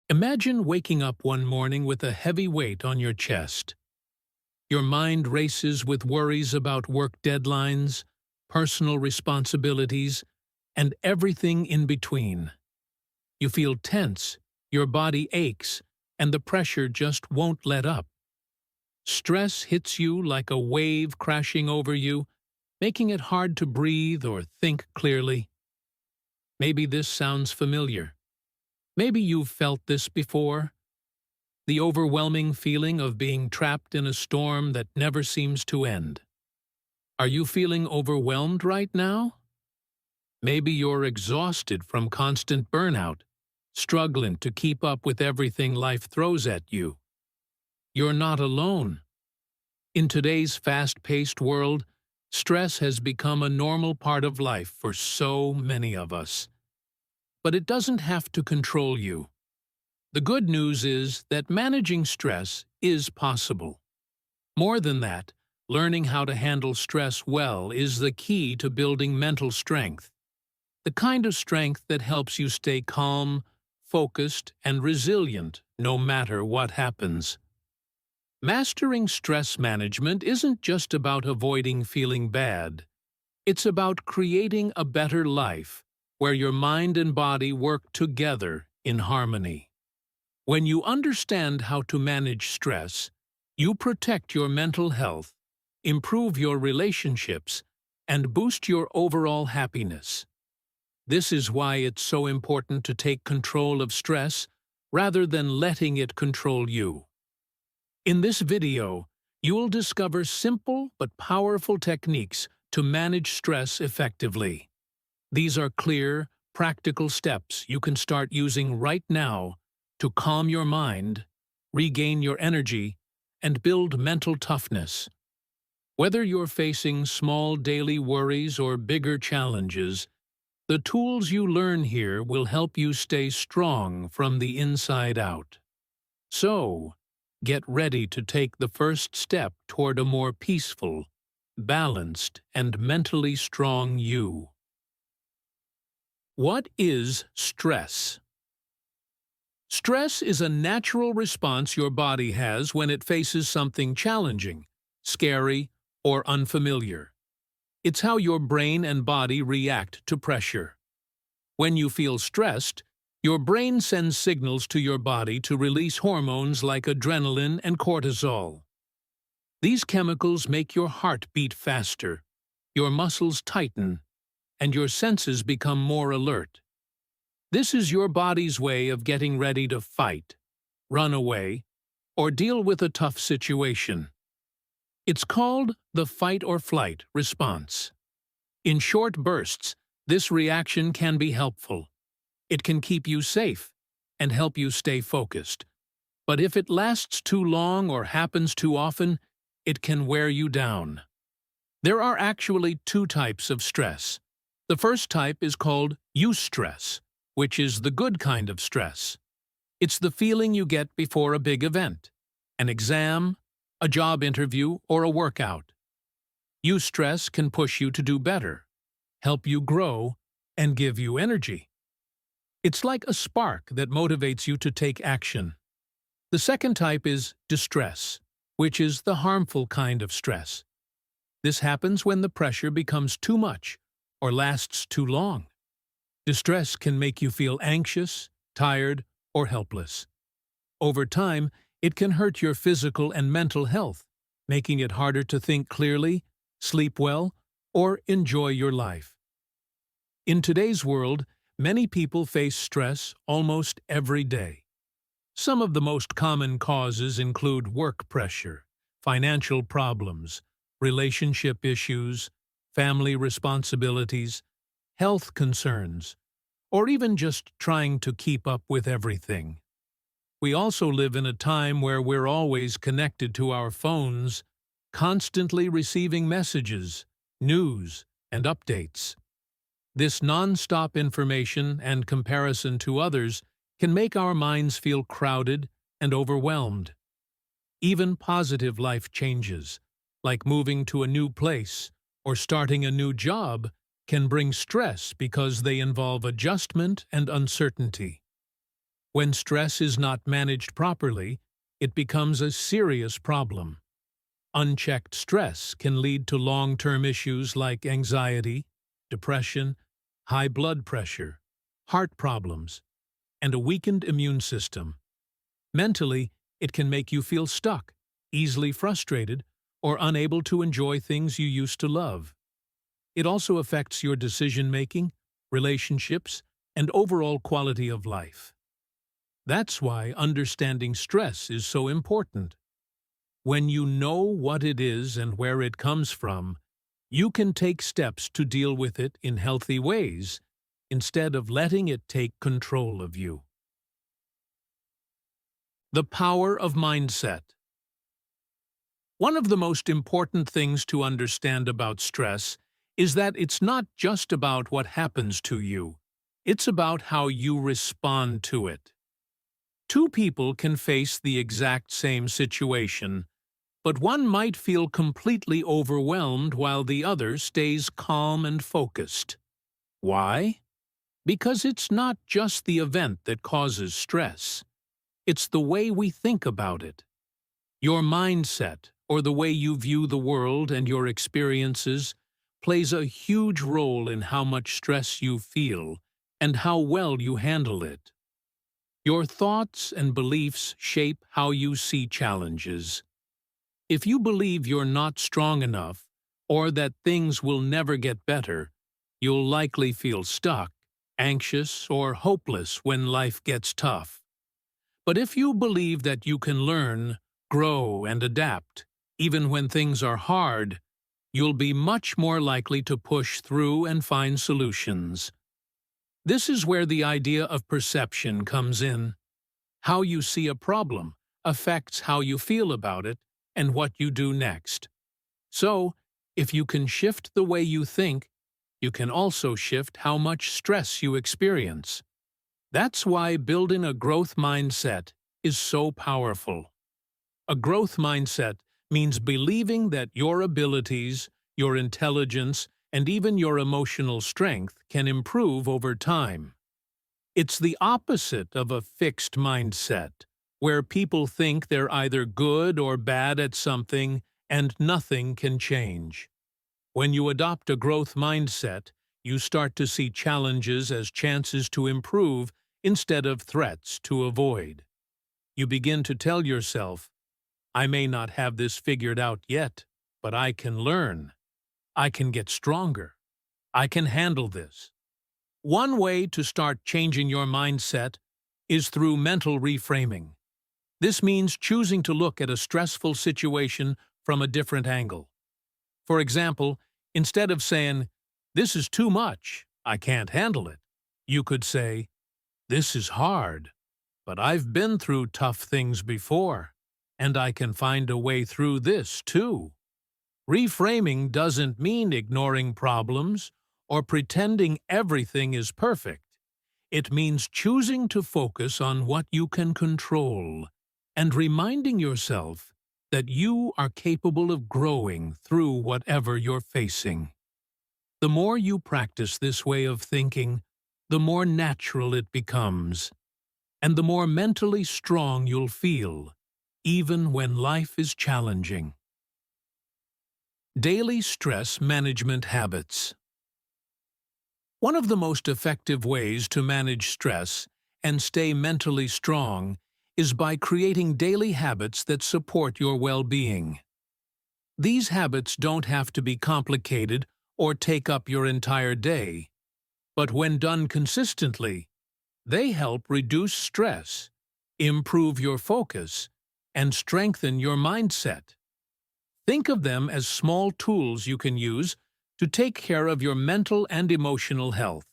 Imagine waking up one morning with a heavy weight on your chest. Your mind races with worries about work deadlines, personal responsibilities, and everything in between. You feel tense, your body aches, and the pressure just won't let up. Stress hits you like a wave crashing over you, making it hard to breathe or think clearly. Maybe this sounds familiar. Maybe you've felt this before. The overwhelming feeling of being trapped in a storm that never seems to end. Are you feeling overwhelmed right now? Maybe you're exhausted from constant burnout, struggling to keep up with everything life throws at you. You're not alone. In today's fast-paced world, stress has become a normal part of life for so many of us. But it doesn't have to control you. The good news is that managing stress is possible. More than that, learning how to handle stress well is the key to building mental strength. The kind of strength that helps you stay calm, focused, and resilient no matter what happens. Mastering stress management isn't just about avoiding feeling bad. It's about creating a better life where your mind and body work together in harmony. When you understand how to manage stress, you protect your mental health, improve your relationships, and boost your overall happiness. This is why it's so important to take control of stress rather than letting it control you. In this video, you will discover simple but powerful techniques to manage stress effectively. These are clear, practical steps you can start using right now to calm your mind, regain your energy, and build mental toughness. Whether you're facing small daily worries or bigger challenges, the tools you learn here will help you stay strong from the inside out. So, get ready to take the first step toward a more peaceful, balanced, and mentally strong you. What is stress? Stress is a natural response your body has when it faces something challenging, scary, or unfamiliar. It's how your brain and body react to pressure. When you feel stressed, your brain sends signals to your body to release hormones like adrenaline and cortisol. These chemicals make your heart beat faster, your muscles tighten, and your senses become more alert. This is your body's way of getting ready to fight, run away, or deal with a tough situation. It's called the fight or flight response. In short bursts, this reaction can be helpful. It can keep you safe and help you stay focused. But if it lasts too long or happens too often, it can wear you down. There are actually two types of stress. The first type is called eustress, which is the good kind of stress. It's the feeling you get before a big event, an exam, a job interview, or a workout. Eustress can push you to do better, help you grow, and give you energy. It's like a spark that motivates you to take action. The second type is distress, which is the harmful kind of stress. This happens when the pressure becomes too much or lasts too long. Distress can make you feel anxious, tired, or helpless. Over time, it can hurt your physical and mental health, making it harder to think clearly, sleep well, or enjoy your life. In today's world, many people face stress almost every day. Some of the most common causes include work pressure, financial problems, relationship issues, family responsibilities, health concerns, or even just trying to keep up with everything. We also live in a time where we're always connected to our phones, constantly receiving messages, news, and updates. This non-stop information and comparison to others can make our minds feel crowded and overwhelmed. Even positive life changes, like moving to a new place or starting a new job, can bring stress because they involve adjustment and uncertainty. When stress is not managed properly, it becomes a serious problem. Unchecked stress can lead to long-term issues like anxiety, depression, high blood pressure, heart problems, and a weakened immune system. Mentally, it can make you feel stuck, easily frustrated, or unable to enjoy things you used to love. It also affects your decision-making, relationships, and overall quality of life. That's why understanding stress is so important. When you know what it is and where it comes from, you can take steps to deal with it in healthy ways instead of letting it take control of you. The power of mindset. One of the most important things to understand about stress is that it's not just about what happens to you. It's about how you respond to it. Two people can face the exact same situation, but one might feel completely overwhelmed while the other stays calm and focused. Why? Because it's not just the event that causes stress. It's the way we think about it. Your mindset, or the way you view the world and your experiences, plays a huge role in how much stress you feel and how well you handle it. Your thoughts and beliefs shape how you see challenges. If you believe you're not strong enough, or that things will never get better, you'll likely feel stuck, anxious, or hopeless when life gets tough. But if you believe that you can learn, grow, and adapt, even when things are hard, you'll be much more likely to push through and find solutions. This is where the idea of perception comes in. How you see a problem affects how you feel about it and what you do next. So, if you can shift the way you think, you can also shift how much stress you experience. That's why building a growth mindset is so powerful. A growth mindset means believing that your abilities, your intelligence, and even your emotional strength can improve over time. It's the opposite of a fixed mindset, where people think they're either good or bad at something and nothing can change. When you adopt a growth mindset, you start to see challenges as chances to improve instead of threats to avoid. You begin to tell yourself, I may not have this figured out yet, but I can learn. I can get stronger. I can handle this. One way to start changing your mindset is through mental reframing. This means choosing to look at a stressful situation from a different angle. For example, instead of saying, "This is too much, I can't handle it," you could say, "This is hard, but I've been through tough things before, and I can find a way through this too." Reframing doesn't mean ignoring problems or pretending everything is perfect. It means choosing to focus on what you can control and reminding yourself that you are capable of growing through whatever you're facing. The more you practice this way of thinking, the more natural it becomes, and the more mentally strong you'll feel, even when life is challenging. Daily stress management habits. One of the most effective ways to manage stress and stay mentally strong is by creating daily habits that support your well-being. These habits don't have to be complicated or take up your entire day, but when done consistently, they help reduce stress, improve your focus, and strengthen your mindset. Think of them as small tools you can use to take care of your mental and emotional health.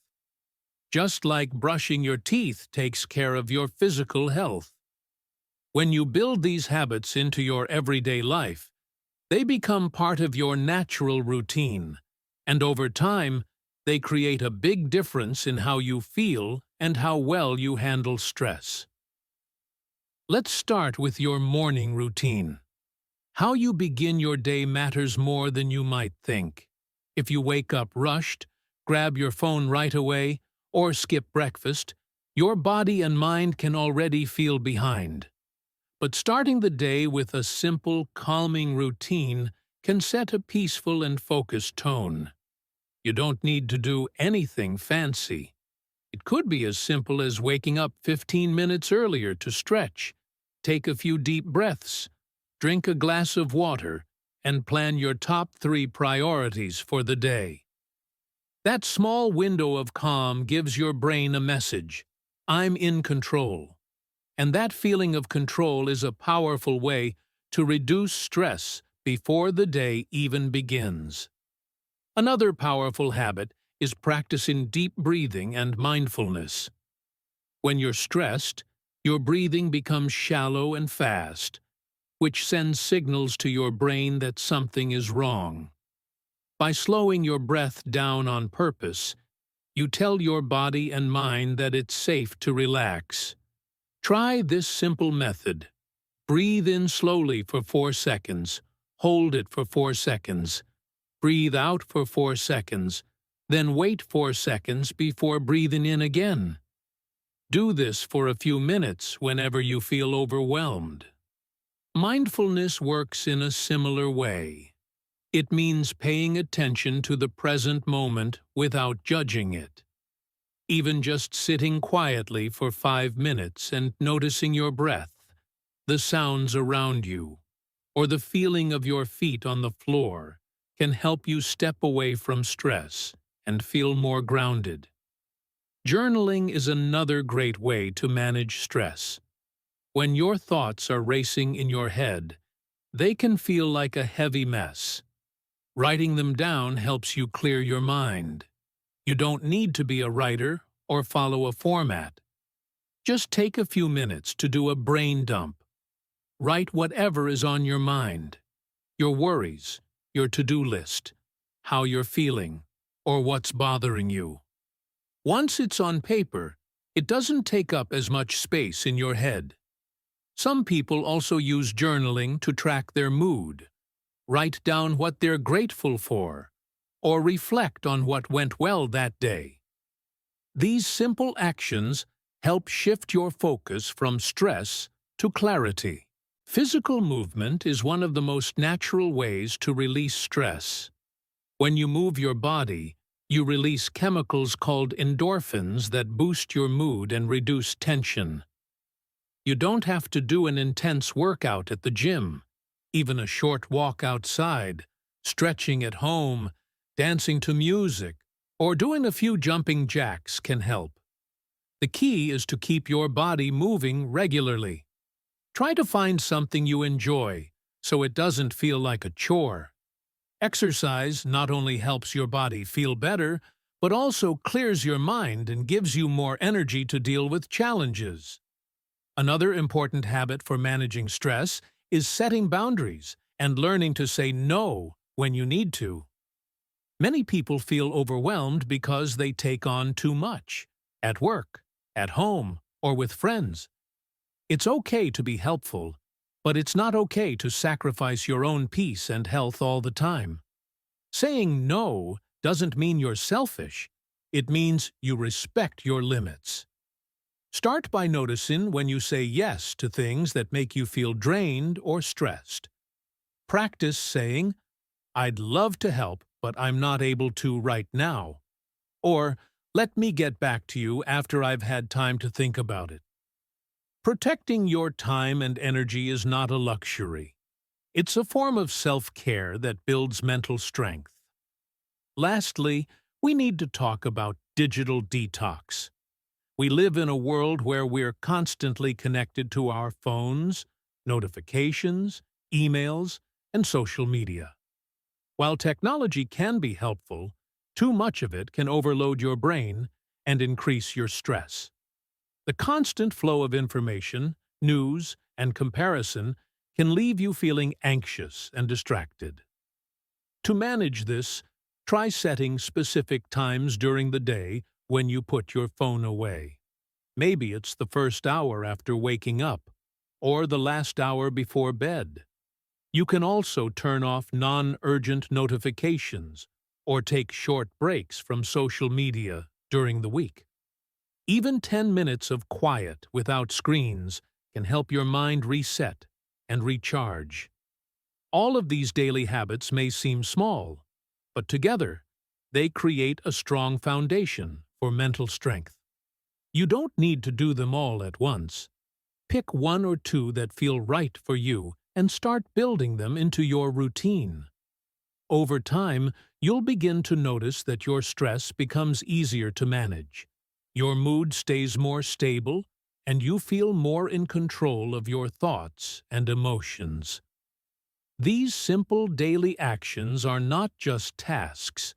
Just like brushing your teeth takes care of your physical health. When you build these habits into your everyday life, they become part of your natural routine, and over time, they create a big difference in how you feel and how well you handle stress. Let's start with your morning routine. How you begin your day matters more than you might think. If you wake up rushed, grab your phone right away, or skip breakfast, Your body and mind can already feel behind. But starting the day with a simple, calming routine can set a peaceful and focused tone. You don't need to do anything fancy. It could be as simple as waking up 15 minutes earlier to stretch, take a few deep breaths, drink a glass of water, and plan your top 3 priorities for the day. That small window of calm gives your brain a message: I'm in control. And that feeling of control is a powerful way to reduce stress before the day even begins. Another powerful habit is practicing deep breathing and mindfulness. When you're stressed, your breathing becomes shallow and fast, which sends signals to your brain that something is wrong. By slowing your breath down on purpose, you tell your body and mind that it's safe to relax. Try this simple method. Breathe in slowly for 4 seconds, hold it for 4 seconds, breathe out for 4 seconds, then wait 4 seconds before breathing in again. Do this for a few minutes whenever you feel overwhelmed. Mindfulness works in a similar way. It means paying attention to the present moment without judging it. Even just sitting quietly for 5 minutes and noticing your breath, the sounds around you, or the feeling of your feet on the floor can help you step away from stress and feel more grounded. Journaling is another great way to manage stress. When your thoughts are racing in your head, they can feel like a heavy mess. Writing them down helps you clear your mind. You don't need to be a writer or follow a format. Just take a few minutes to do a brain dump. Write whatever is on your mind: your worries, your to-do list, how you're feeling, or what's bothering you. Once it's on paper, it doesn't take up as much space in your head. Some people also use journaling to track their mood. Write down what they're grateful for, or reflect on what went well that day. These simple actions help shift your focus from stress to clarity. Physical movement is one of the most natural ways to release stress. When you move your body, you release chemicals called endorphins that boost your mood and reduce tension. You don't have to do an intense workout at the gym. Even a short walk outside, stretching at home, dancing to music, or doing a few jumping jacks can help. The key is to keep your body moving regularly. Try to find something you enjoy, so it doesn't feel like a chore. Exercise not only helps your body feel better, but also clears your mind and gives you more energy to deal with challenges. Another important habit for managing stress is setting boundaries and learning to say no when you need to. Many people feel overwhelmed because they take on too much, at work, at home, or with friends. It's okay to be helpful, but it's not okay to sacrifice your own peace and health all the time. Saying no doesn't mean you're selfish. It means you respect your limits. Start by noticing when you say yes to things that make you feel drained or stressed. Practice saying, "I'd love to help, but I'm not able to right now," or "Let me get back to you after I've had time to think about it." Protecting your time and energy is not a luxury. It's a form of self-care that builds mental strength. Lastly, we need to talk about digital detox. We live in a world where we're constantly connected to our phones, notifications, emails, and social media. While technology can be helpful, too much of it can overload your brain and increase your stress. The constant flow of information, news, and comparison can leave you feeling anxious and distracted. To manage this, try setting specific times during the day when you put your phone away. Maybe it's the first hour after waking up, or the last hour before bed. You can also turn off non-urgent notifications or take short breaks from social media during the week. Even 10 minutes of quiet without screens can help your mind reset and recharge. All of these daily habits may seem small, but together, they create a strong foundation for mental strength. You don't need to do them all at once. Pick one or two that feel right for you and start building them into your routine. Over time, you'll begin to notice that your stress becomes easier to manage. Your mood stays more stable, and you feel more in control of your thoughts and emotions. These simple daily actions are not just tasks.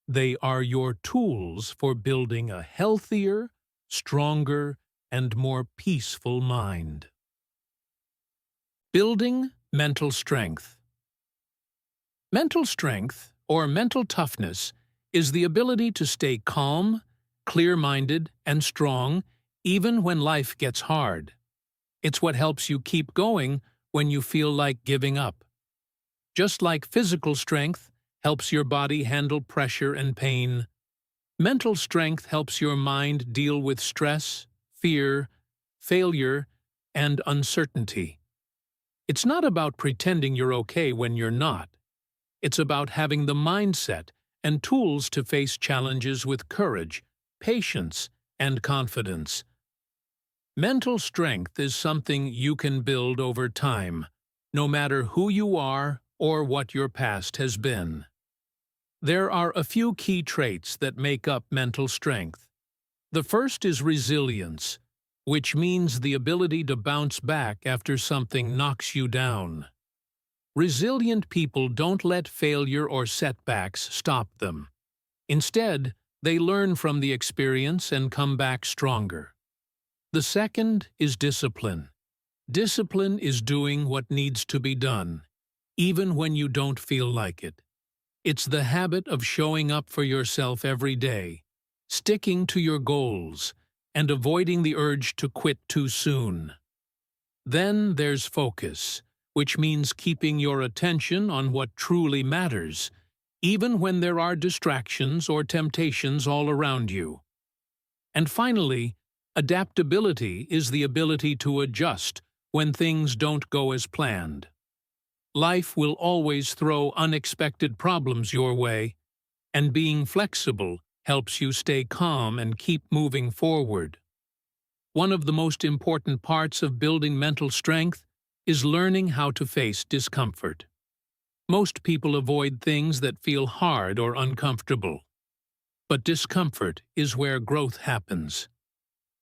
They are your tools for building a healthier, stronger, and more peaceful mind. Building mental strength. Mental strength, or mental toughness, is the ability to stay calm, clear-minded, and strong even when life gets hard. It's what helps you keep going when you feel like giving up. Just like physical strength helps your body handle pressure and pain, mental strength helps your mind deal with stress, fear, failure, and uncertainty. It's not about pretending you're okay when you're not. It's about having the mindset and tools to face challenges with courage, patience, and confidence. Mental strength is something you can build over time, no matter who you are or what your past has been. There are a few key traits that make up mental strength. The first is resilience, which means the ability to bounce back after something knocks you down. Resilient people don't let failure or setbacks stop them. Instead, they learn from the experience and come back stronger. The second is discipline. Discipline is doing what needs to be done, even when you don't feel like it. It's the habit of showing up for yourself every day, sticking to your goals, and avoiding the urge to quit too soon. Then there's focus, which means keeping your attention on what truly matters, even when there are distractions or temptations all around you. And finally, adaptability is the ability to adjust when things don't go as planned. Life will always throw unexpected problems your way, and being flexible helps you stay calm and keep moving forward. One of the most important parts of building mental strength is learning how to face discomfort. Most people avoid things that feel hard or uncomfortable. But discomfort is where growth happens.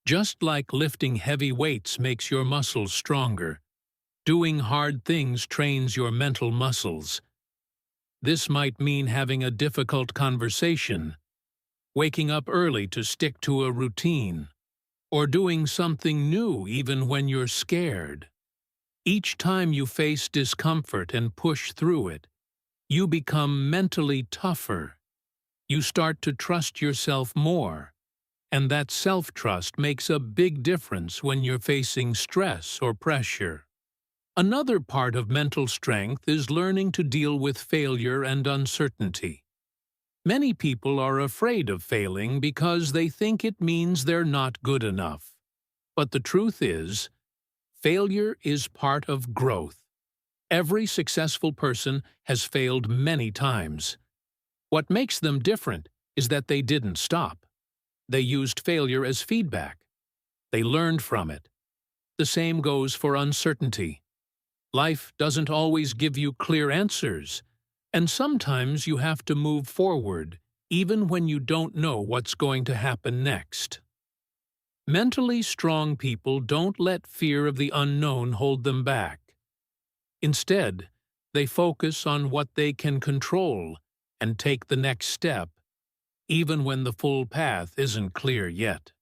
Just like lifting heavy weights makes your muscles stronger, doing hard things trains your mental muscles. This might mean having a difficult conversation, waking up early to stick to a routine, or doing something new even when you're scared. Each time you face discomfort and push through it, you become mentally tougher. You start to trust yourself more, and that self-trust makes a big difference when you're facing stress or pressure. Another part of mental strength is learning to deal with failure and uncertainty. Many people are afraid of failing because they think it means they're not good enough. But the truth is, failure is part of growth. Every successful person has failed many times. What makes them different is that they didn't stop. They used failure as feedback. They learned from it. The same goes for uncertainty. Life doesn't always give you clear answers, and sometimes you have to move forward even when you don't know what's going to happen next. Mentally strong people don't let fear of the unknown hold them back. Instead, they focus on what they can control and take the next step, even when the full path isn't clear yet.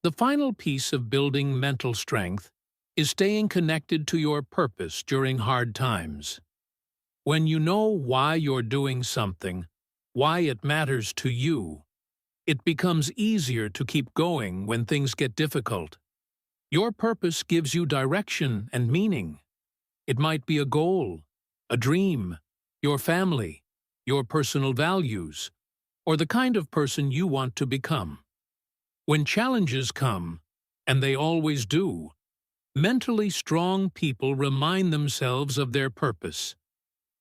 The final piece of building mental strength is staying connected to your purpose during hard times. When you know why you're doing something, why it matters to you, it becomes easier to keep going when things get difficult. Your purpose gives you direction and meaning. It might be a goal, a dream, your family, your personal values, or the kind of person you want to become. When challenges come, and they always do, mentally strong people remind themselves of their purpose.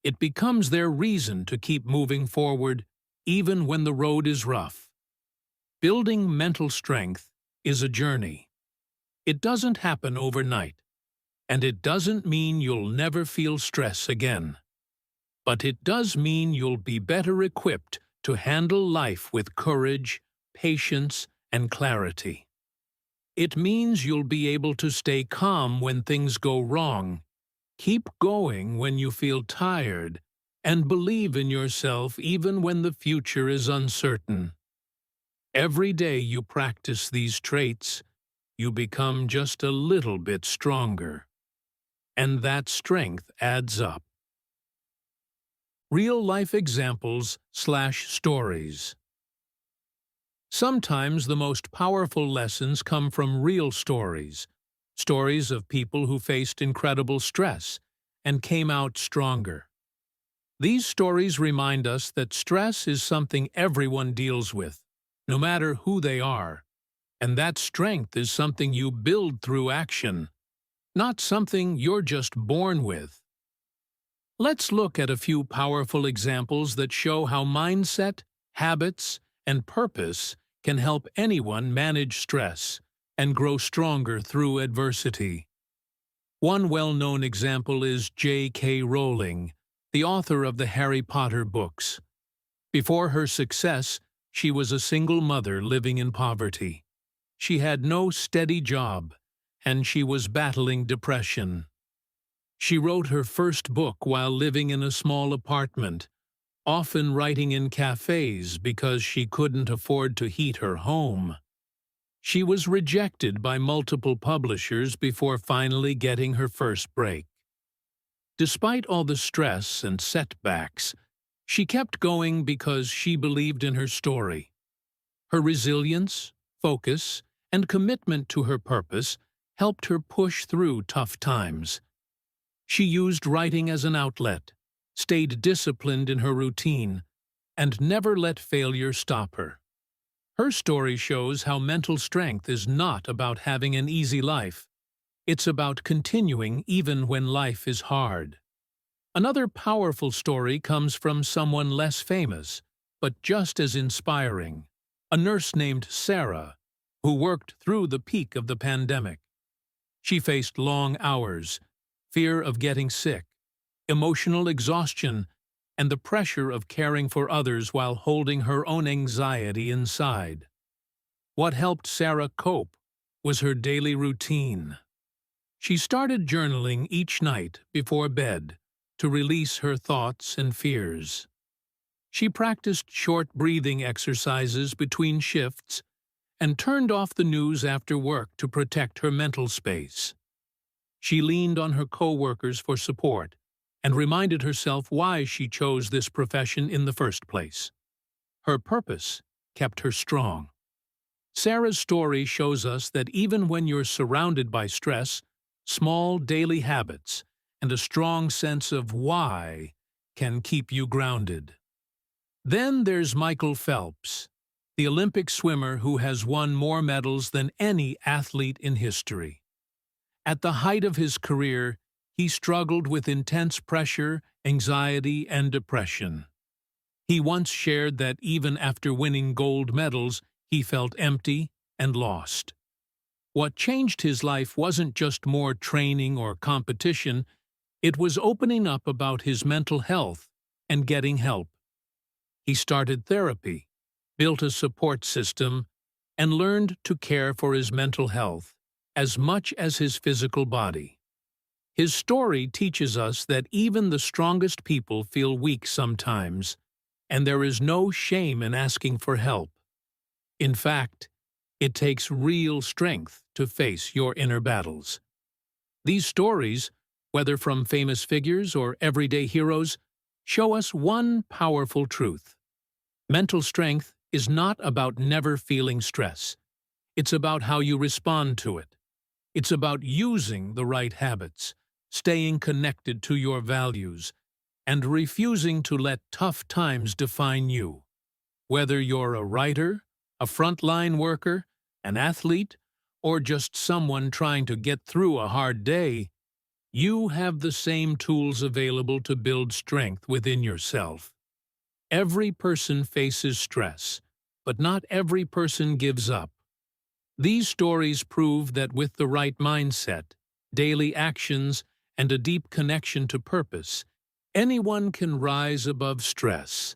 It becomes their reason to keep moving forward, even when the road is rough. Building mental strength is a journey. It doesn't happen overnight, and it doesn't mean you'll never feel stress again. But it does mean you'll be better equipped to handle life with courage, patience, and clarity. It means you'll be able to stay calm when things go wrong, keep going when you feel tired, and believe in yourself even when the future is uncertain. Every day you practice these traits, you become just a little bit stronger. And that strength adds up. Real-life examples/stories. Sometimes the most powerful lessons come from real stories, stories of people who faced incredible stress and came out stronger. These stories remind us that stress is something everyone deals with, no matter who they are, and that strength is something you build through action, not something you're just born with. Let's look at a few powerful examples that show how mindset, habits, and purpose can help anyone manage stress and grow stronger through adversity. One well-known example is J.K. Rowling, the author of the Harry Potter books. Before her success, she was a single mother living in poverty. She had no steady job, and she was battling depression. She wrote her first book while living in a small apartment, often writing in cafes because she couldn't afford to heat her home. She was rejected by multiple publishers before finally getting her first break. Despite all the stress and setbacks, she kept going because she believed in her story. Her resilience, focus, and commitment to her purpose helped her push through tough times. She used writing as an outlet, stayed disciplined in her routine, and never let failure stop her. Her story shows how mental strength is not about having an easy life. It's about continuing even when life is hard. Another powerful story comes from someone less famous, but just as inspiring, a nurse named Sarah, who worked through the peak of the pandemic. She faced long hours, fear of getting sick, emotional exhaustion, and the pressure of caring for others while holding her own anxiety inside. What helped Sarah cope was her daily routine. She started journaling each night before bed to release her thoughts and fears. She practiced short breathing exercises between shifts and turned off the news after work to protect her mental space. She leaned on her coworkers for support and reminded herself why she chose this profession in the first place. Her purpose kept her strong. Sarah's story shows us that even when you're surrounded by stress, small daily habits and a strong sense of why can keep you grounded. Then there's Michael Phelps, the Olympic swimmer who has won more medals than any athlete in history. At the height of his career, he struggled with intense pressure, anxiety, and depression. He once shared that even after winning gold medals, he felt empty and lost. What changed his life wasn't just more training or competition, it was opening up about his mental health and getting help. He started therapy, built a support system, and learned to care for his mental health as much as his physical body. His story teaches us that even the strongest people feel weak sometimes, and there is no shame in asking for help. In fact, it takes real strength to face your inner battles. These stories, whether from famous figures or everyday heroes, show us one powerful truth. Mental strength is not about never feeling stress. It's about how you respond to it. It's about using the right habits, staying connected to your values, and refusing to let tough times define you. Whether you're a writer, a frontline worker, an athlete, or just someone trying to get through a hard day, you have the same tools available to build strength within yourself. Every person faces stress, but not every person gives up. These stories prove that with the right mindset, daily actions, and a deep connection to purpose, anyone can rise above stress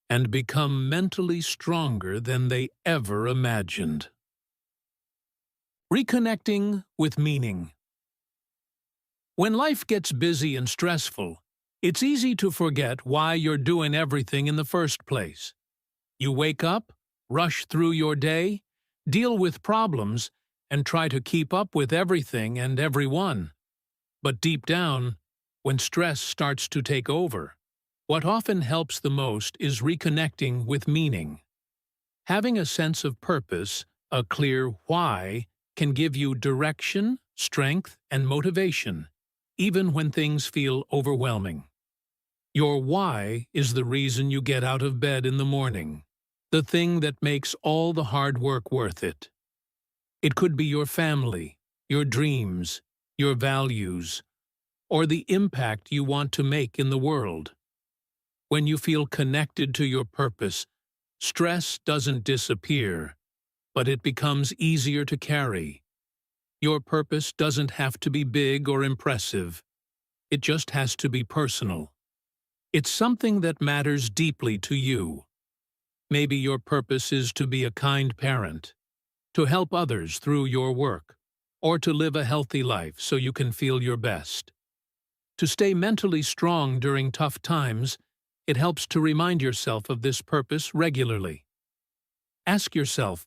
and become mentally stronger than they ever imagined. Reconnecting with meaning. When life gets busy and stressful, it's easy to forget why you're doing everything in the first place. You wake up, rush through your day, deal with problems, and try to keep up with everything and everyone. But deep down, when stress starts to take over, what often helps the most is reconnecting with meaning. Having a sense of purpose, a clear why, can give you direction, strength, and motivation, even when things feel overwhelming. Your why is the reason you get out of bed in the morning, the thing that makes all the hard work worth it. It could be your family, your dreams, your values, or the impact you want to make in the world. When you feel connected to your purpose, stress doesn't disappear, but it becomes easier to carry. Your purpose doesn't have to be big or impressive. It just has to be personal. It's something that matters deeply to you. Maybe your purpose is to be a kind parent, to help others through your work, or to live a healthy life so you can feel your best. To stay mentally strong during tough times, it helps to remind yourself of this purpose regularly. Ask yourself,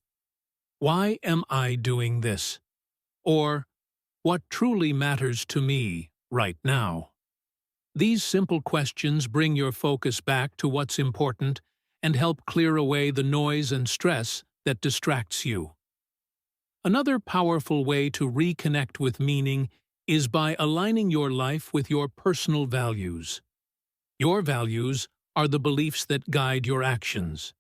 why am I doing this? Or, what truly matters to me right now? These simple questions bring your focus back to what's important and help clear away the noise and stress that distracts you. Another powerful way to reconnect with meaning is by aligning your life with your personal values. Your values are the beliefs that guide your actions.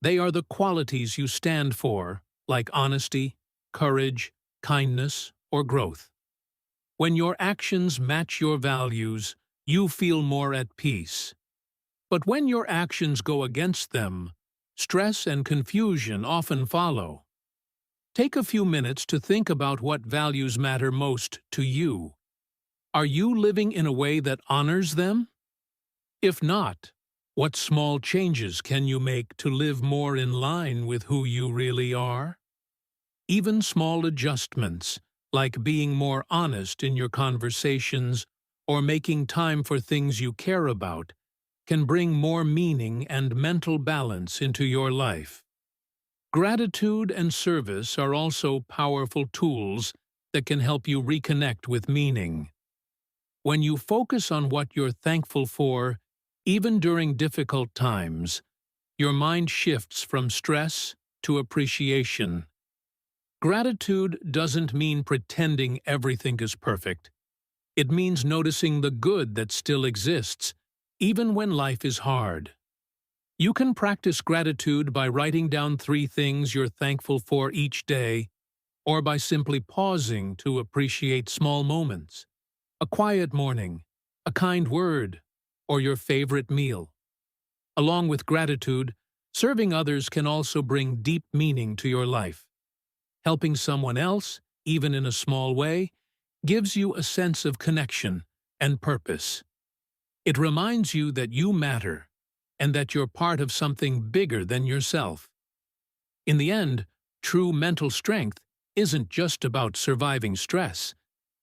They are the qualities you stand for, like honesty, courage, kindness, or growth. When your actions match your values, you feel more at peace. But when your actions go against them, stress and confusion often follow. Take a few minutes to think about what values matter most to you. Are you living in a way that honors them? If not, what small changes can you make to live more in line with who you really are? Even small adjustments, like being more honest in your conversations or making time for things you care about, can bring more meaning and mental balance into your life. Gratitude and service are also powerful tools that can help you reconnect with meaning. When you focus on what you're thankful for, even during difficult times, your mind shifts from stress to appreciation. Gratitude doesn't mean pretending everything is perfect. It means noticing the good that still exists, even when life is hard. You can practice gratitude by writing down 3 things you're thankful for each day, or by simply pausing to appreciate small moments. A quiet morning, a kind word, or your favorite meal. Along with gratitude, serving others can also bring deep meaning to your life. Helping someone else, even in a small way, gives you a sense of connection and purpose. It reminds you that you matter and that you're part of something bigger than yourself. In the end, true mental strength isn't just about surviving stress.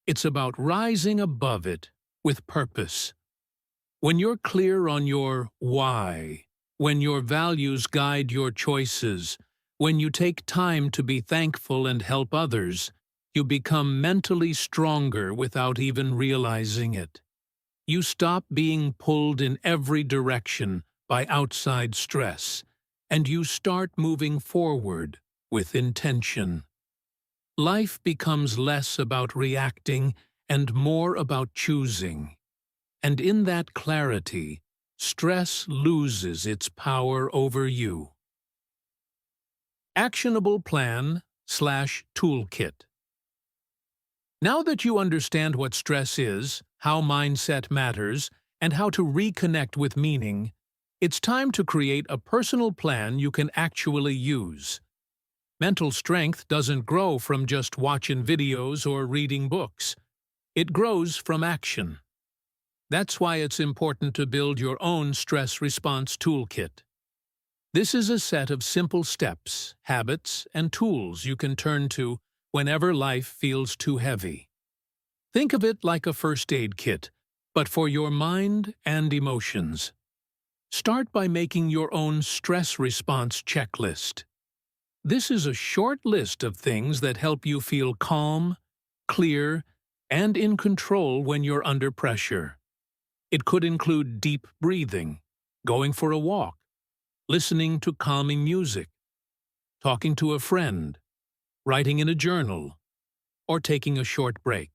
It's about rising above it with purpose. When you're clear on your why, when your values guide your choices, when you take time to be thankful and help others, you become mentally stronger without even realizing it. You stop being pulled in every direction by outside stress, and you start moving forward with intention. Life becomes less about reacting and more about choosing. And in that clarity, stress loses its power over you. Actionable plan Toolkit. Now that you understand what stress is, how mindset matters, and how to reconnect with meaning, it's time to create a personal plan you can actually use. Mental strength doesn't grow from just watching videos or reading books. It grows from action. That's why it's important to build your own stress response toolkit. This is a set of simple steps, habits, and tools you can turn to whenever life feels too heavy. Think of it like a first aid kit, but for your mind and emotions. Start by making your own stress response checklist. This is a short list of things that help you feel calm, clear, and in control when you're under pressure. It could include deep breathing, going for a walk, listening to calming music, talking to a friend, writing in a journal, or taking a short break.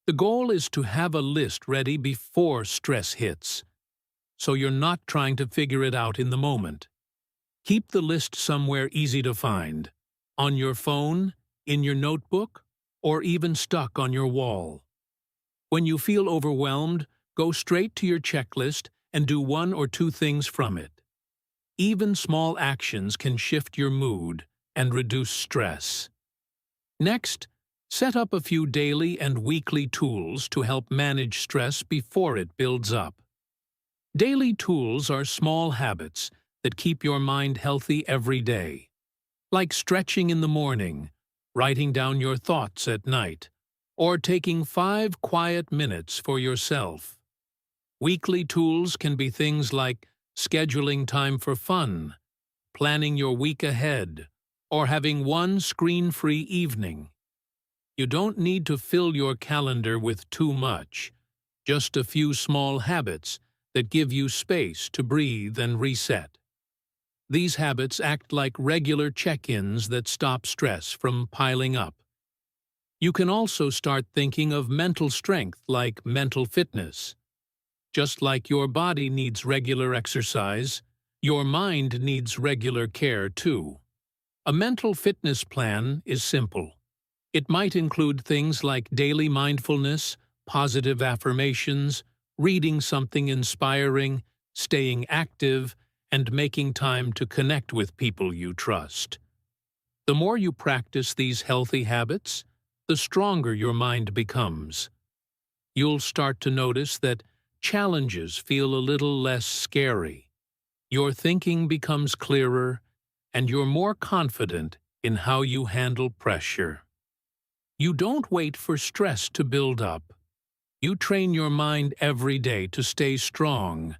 The goal is to have a list ready before stress hits, so you're not trying to figure it out in the moment. Keep the list somewhere easy to find, on your phone, in your notebook, or even stuck on your wall. When you feel overwhelmed, go straight to your checklist and do one or two things from it. Even small actions can shift your mood and reduce stress. Next, set up a few daily and weekly tools to help manage stress before it builds up. Daily tools are small habits that keep your mind healthy every day, like stretching in the morning, writing down your thoughts at night, or taking 5 quiet minutes for yourself. Weekly tools can be things like scheduling time for fun, planning your week ahead, or having one screen-free evening. You don't need to fill your calendar with too much, just a few small habits that give you space to breathe and reset. These habits act like regular check-ins that stop stress from piling up. You can also start thinking of mental strength like mental fitness. Just like your body needs regular exercise, your mind needs regular care too. A mental fitness plan is simple. It might include things like daily mindfulness, positive affirmations, reading something inspiring, staying active, and making time to connect with people you trust. The more you practice these healthy habits, the stronger your mind becomes. You'll start to notice that challenges feel a little less scary. Your thinking becomes clearer, and you're more confident in how you handle pressure. You don't wait for stress to build up. You train your mind every day to stay strong,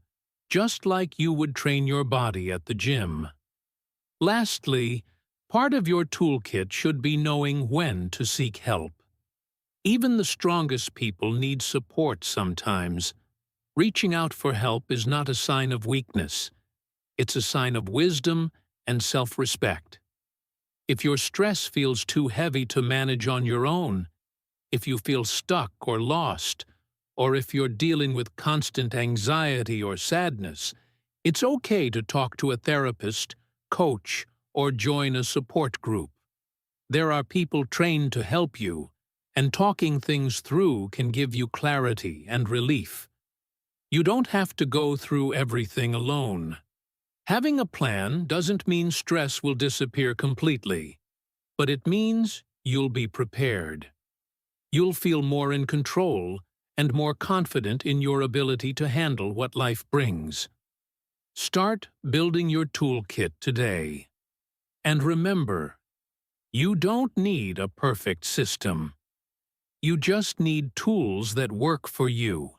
just like you would train your body at the gym. Lastly, part of your toolkit should be knowing when to seek help. Even the strongest people need support sometimes. Reaching out for help is not a sign of weakness. It's a sign of wisdom and self-respect. If your stress feels too heavy to manage on your own, if you feel stuck or lost, or if you're dealing with constant anxiety or sadness, it's okay to talk to a therapist, coach, or join a support group. There are people trained to help you, and talking things through can give you clarity and relief. You don't have to go through everything alone. Having a plan doesn't mean stress will disappear completely, but it means you'll be prepared. You'll feel more in control and more confident in your ability to handle what life brings. Start building your toolkit today. And remember, you don't need a perfect system. You just need tools that work for you,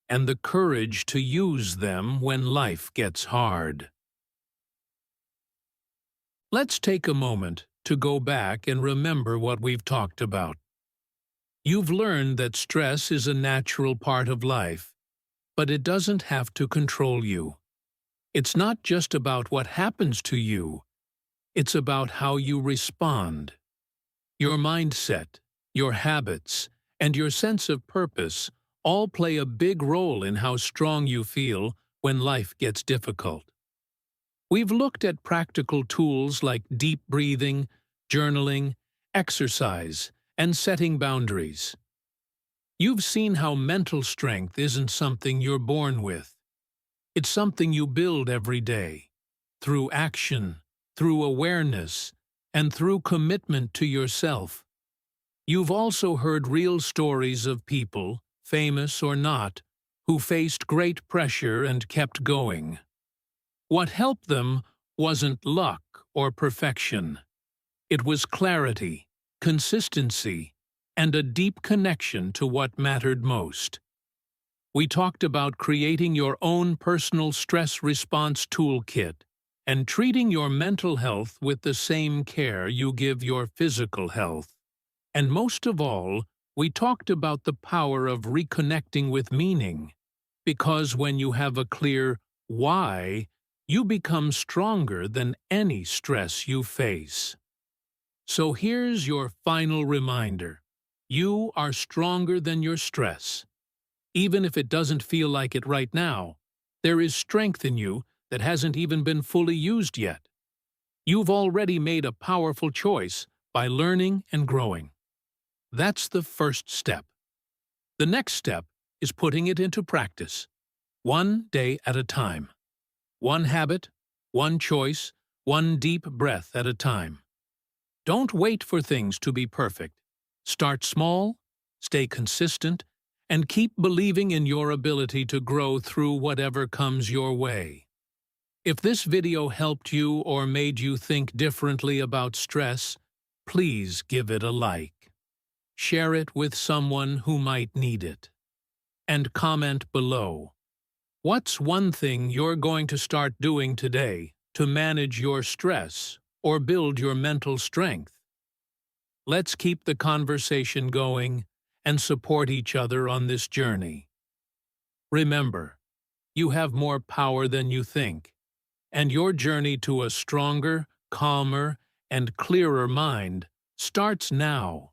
and the courage to use them when life gets hard. Let's take a moment to go back and remember what we've talked about. You've learned that stress is a natural part of life, but it doesn't have to control you. It's not just about what happens to you, it's about how you respond. Your mindset, your habits, and your sense of purpose all play a big role in how strong you feel when life gets difficult. We've looked at practical tools like deep breathing, journaling, exercise, and setting boundaries. You've seen how mental strength isn't something you're born with. It's something you build every day, through action, through awareness, and through commitment to yourself. You've also heard real stories of people, famous or not, who faced great pressure and kept going. What helped them wasn't luck or perfection. It was clarity, consistency, and a deep connection to what mattered most. We talked about creating your own personal stress response toolkit and treating your mental health with the same care you give your physical health. And most of all, we talked about the power of reconnecting with meaning, because when you have a clear why, you become stronger than any stress you face. So here's your final reminder. You are stronger than your stress. Even if it doesn't feel like it right now, there is strength in you that hasn't even been fully used yet. You've already made a powerful choice by learning and growing. That's the first step. The next step is putting it into practice, one day at a time. One habit, one choice, one deep breath at a time. Don't wait for things to be perfect. Start small, stay consistent, and keep believing in your ability to grow through whatever comes your way. If this video helped you or made you think differently about stress, please give it a like. Share it with someone who might need it. And comment below. What's one thing you're going to start doing today to manage your stress or build your mental strength? Let's keep the conversation going and support each other on this journey. Remember, you have more power than you think, and your journey to a stronger, calmer, and clearer mind starts now.